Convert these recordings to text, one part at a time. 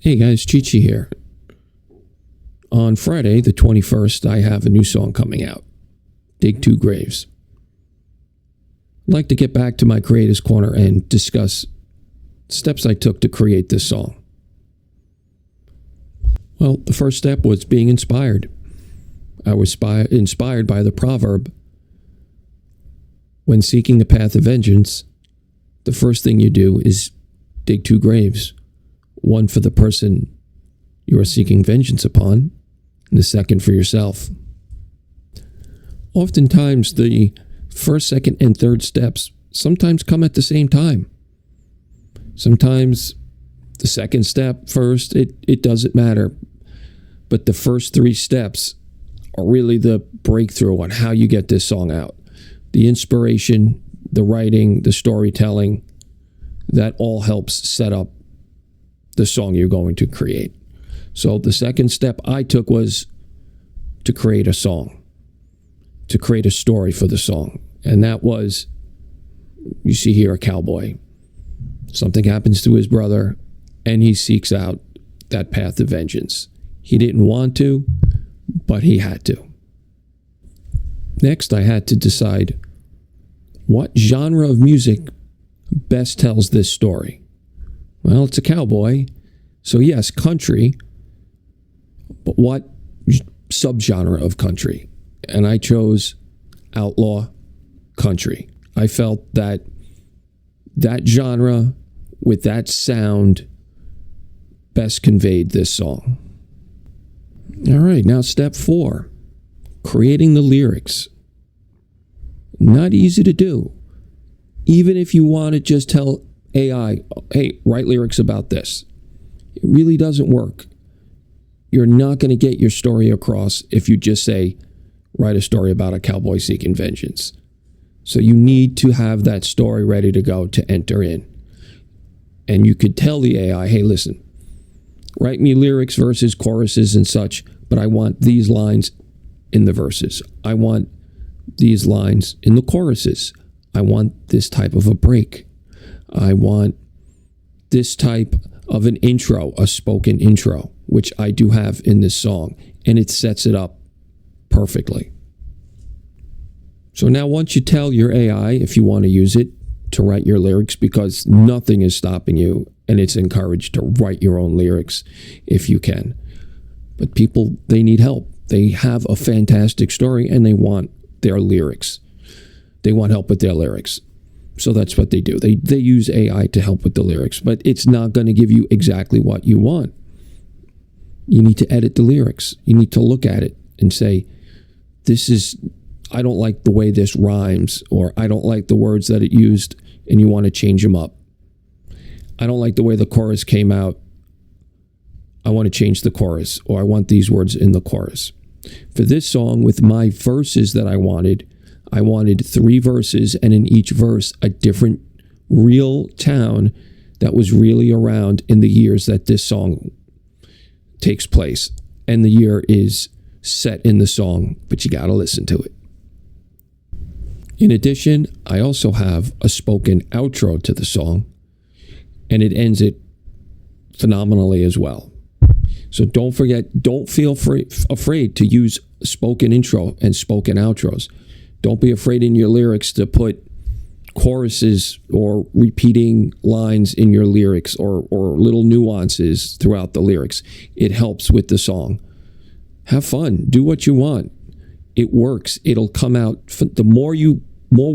Hey guys, Chichi here. On Friday, the 21st, I have a new song coming out, Dig Two Graves. I'd like to get back to my Creators Corner and discuss steps I took to create this song. Well, the first step was being inspired. I was inspired by the proverb, when seeking the path of vengeance, the first thing you do is dig two graves. One for the person you are seeking vengeance upon, and the second for yourself. Oftentimes, the first, second, and third steps sometimes come at the same time. Sometimes the second step first, it doesn't matter. But the first three steps are really the breakthrough on how you get this song out. The inspiration, the writing, the storytelling, that all helps set up the song you're going to create. So the second step I took was to create a song, to create a story for the song. And that was, you see here, a cowboy. Something happens to his brother, and he seeks out that path of vengeance. He didn't want to, but he had to. Next, I had to decide what genre of music best tells this story. Well, it's a cowboy, so yes, country, but what subgenre of country? And I chose outlaw country. I felt that genre with that sound best conveyed this song. All right, now step 4, creating the lyrics. Not easy to do. Even if you want to just tell AI, hey, write lyrics about this. It really doesn't work. You're not going to get your story across if you just say, write a story about a cowboy seeking vengeance. So you need to have that story ready to go to enter in. And you could tell the AI, hey, listen, write me lyrics, verses, choruses, and such, but I want these lines in the verses. I want these lines in the choruses. I want this type of a break. I want this type of an intro, a spoken intro, which I do have in this song, and it sets it up perfectly. So now once you tell your AI, if you want to use it, to write your lyrics, because nothing is stopping you, and it's encouraged to write your own lyrics if you can. But people, they need help. They have a fantastic story, and they want their lyrics. They want help with their lyrics. So that's what they do. They use AI to help with the lyrics, but it's not going to give you exactly what you want. You need to edit the lyrics. You need to look at it and say, I don't like the way this rhymes, or I don't like the words that it used, and you want to change them up. I don't like the way the chorus came out. I want to change the chorus, or I want these words in the chorus. For this song, with my verses that I wanted 3 verses, and in each verse, a different real town that was really around in the years that this song takes place. And the year is set in the song, but you got to listen to it. In addition, I also have a spoken outro to the song, and it ends it phenomenally as well. So don't forget, don't feel afraid to use spoken intro and spoken outros. Don't be afraid in your lyrics to put choruses or repeating lines in your lyrics, or little nuances throughout the lyrics. It helps with the song. Have fun. Do what you want. It works. It'll come out. The more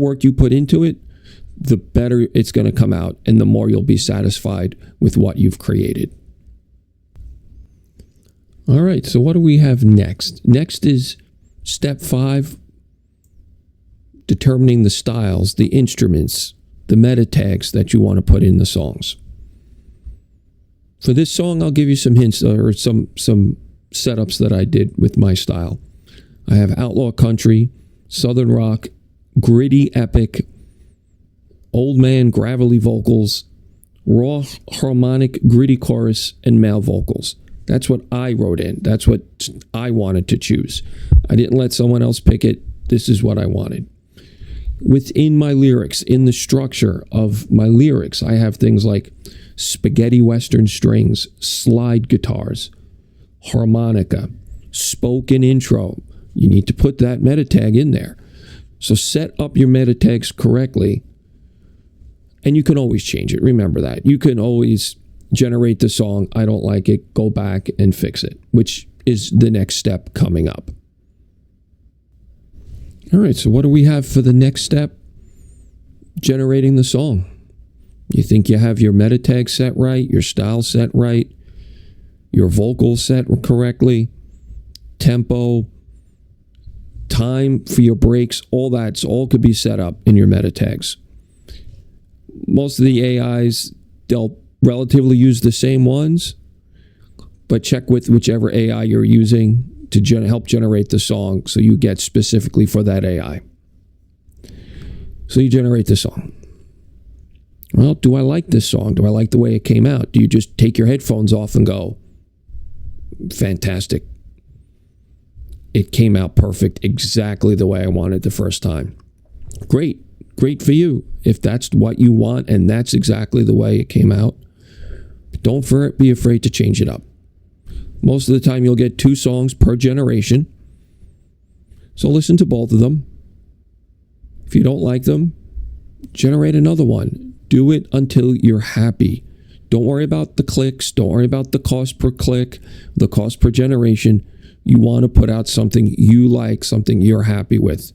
work you put into it, the better it's going to come out, and the more you'll be satisfied with what you've created. All right, so what do we have next? Next is step 5, determining the styles, the instruments, the meta tags that you want to put in the songs. For this song, I'll give you some hints, or some setups that I did with my style. I have outlaw country, southern rock, gritty epic, old man gravelly vocals, raw harmonic gritty chorus, and male vocals. That's what I wrote in. That's what I wanted to choose. I didn't let someone else pick it. This is what I wanted. Within my lyrics, in the structure of my lyrics, I have things like spaghetti western strings, slide guitars, harmonica, spoken intro. You need to put that meta tag in there. So set up your meta tags correctly, and you can always change it. Remember that. You can always generate the song, I don't like it, go back and fix it, which is the next step coming up. All right, so what do we have for the next step? Generating the song. You think you have your meta tag set right, your style set right, your vocals set correctly, tempo, time for your breaks, all that's all could be set up in your meta tags. Most of the AIs, they'll relatively use the same ones, but check with whichever AI you're using to help generate the song so you get specifically for that AI. So you generate the song. Well, do I like this song? Do I like the way it came out? Do you just take your headphones off and go, fantastic. It came out perfect, exactly the way I wanted the first time. Great. Great for you. If that's what you want and that's exactly the way it came out, don't be afraid to change it up. Most of the time you'll get 2 songs per generation. So listen to both of them. If you don't like them, generate another one. Do it until you're happy. Don't worry about the clicks. Don't worry about the cost per click, the cost per generation. You want to put out something you like, something you're happy with.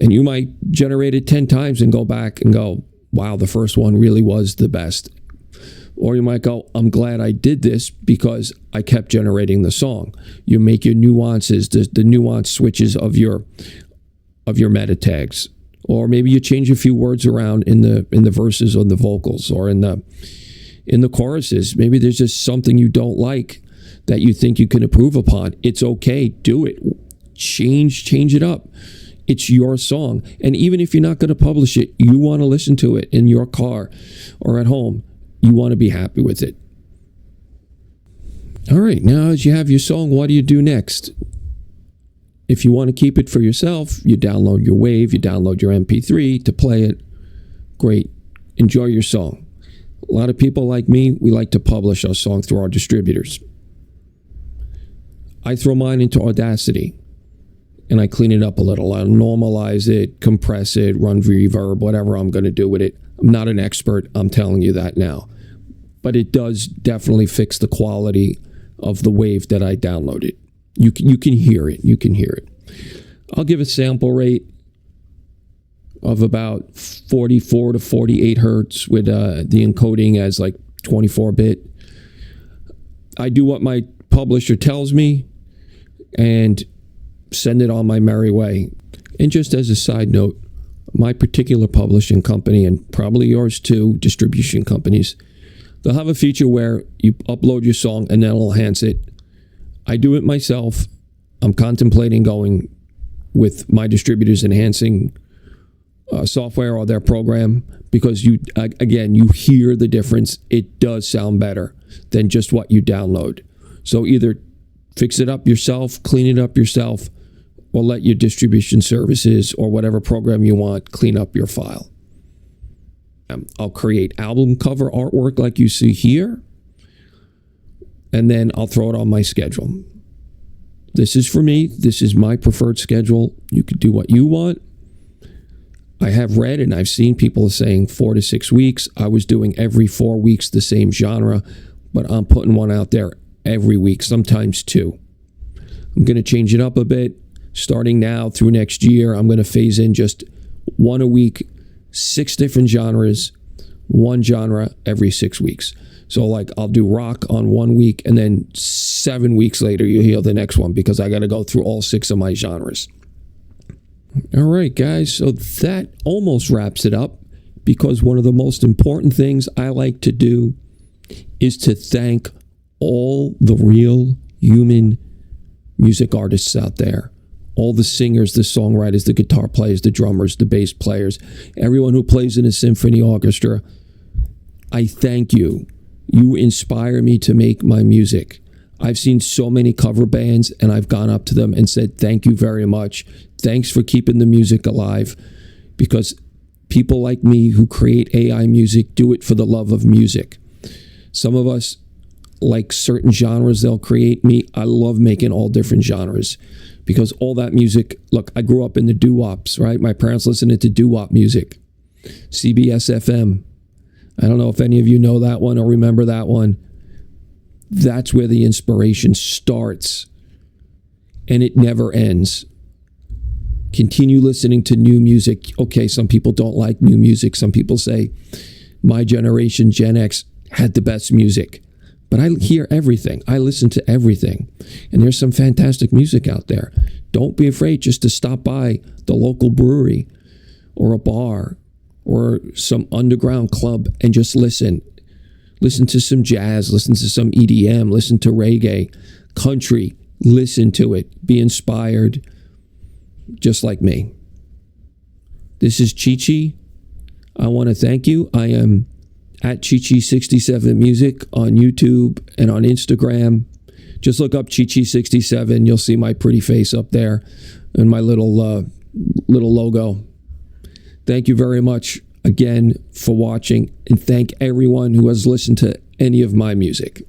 And you might generate it 10 times and go back and go, wow, the first one really was the best. Or you might go, I'm glad I did this because I kept generating the song. You make your nuances, the nuance switches of your meta tags. Or maybe you change a few words around in the verses or the vocals or in the choruses. Maybe there's just something you don't like that you think you can improve upon. It's okay. Do it. Change it up. It's your song. And even if you're not going to publish it, you want to listen to it in your car or at home. You want to be happy with it. All right, now as you have your song, what do you do next? If you want to keep it for yourself, you download your WAV, you download your MP3 to play it. Great. Enjoy your song. A lot of people like me, we like to publish our song through our distributors. I throw mine into Audacity and I clean it up a little. I normalize it, compress it, run reverb, whatever I'm going to do with it. I'm not an expert, I'm telling you that now. But it does definitely fix the quality of the wave that I downloaded. You can hear it. You can hear it. I'll give a sample rate of about 44 to 48 hertz with the encoding as like 24-bit. I do what my publisher tells me and send it on my merry way. And just as a side note, my particular publishing company, and probably yours too, distribution companies, they'll have a feature where you upload your song and then it'll enhance it. I do it myself. I'm contemplating going with my distributors enhancing software or their program because you hear the difference. It does sound better than just what you download. So either fix it up yourself, clean it up yourself, or let your distribution services or whatever program you want clean up your file. I'll create album cover artwork like you see here, and then I'll throw it on my schedule. This is for me. This is my preferred schedule. You can do what you want. I have read and I've seen people saying 4 to 6 weeks. I was doing every 4 weeks the same genre, but I'm putting one out there every week, sometimes 2. I'm going to change it up a bit. Starting now through next year, I'm going to phase in just 1 a week, 6 different genres, 1 genre every 6 weeks. So like I'll do rock on 1 week and then 7 weeks later you hear the next one because I got to go through all 6 of my genres. All right, guys. So that almost wraps it up because one of the most important things I like to do is to thank all the real human music artists out there. All the singers, the songwriters, the guitar players, the drummers, the bass players, everyone who plays in a symphony orchestra. I thank you. You inspire me to make my music. I've seen so many cover bands and I've gone up to them and said, thank you very much. Thanks for keeping the music alive, because people like me who create AI music do it for the love of music. Some of us like certain genres they'll create. Me, I love making all different genres because all that music, look, I grew up in the doo-wops, right? My parents listened to doo-wop music. CBS FM. I don't know if any of you know that one or remember that one. That's where the inspiration starts, and it never ends. Continue listening to new music. Okay, some people don't like new music. Some people say my generation, Gen X, had the best music. But I hear everything. I listen to everything. And there's some fantastic music out there. Don't be afraid just to stop by the local brewery or a bar or some underground club and just listen. Listen to some jazz, listen to some EDM, listen to reggae, country, listen to it. Be inspired, just like me. This is Chi-Chi. I want to thank you. I am at Chi-Chi67 Music on YouTube and on Instagram. Just look up Chi-Chi67. You'll see my pretty face up there and my little logo. Thank you very much again for watching, and thank everyone who has listened to any of my music.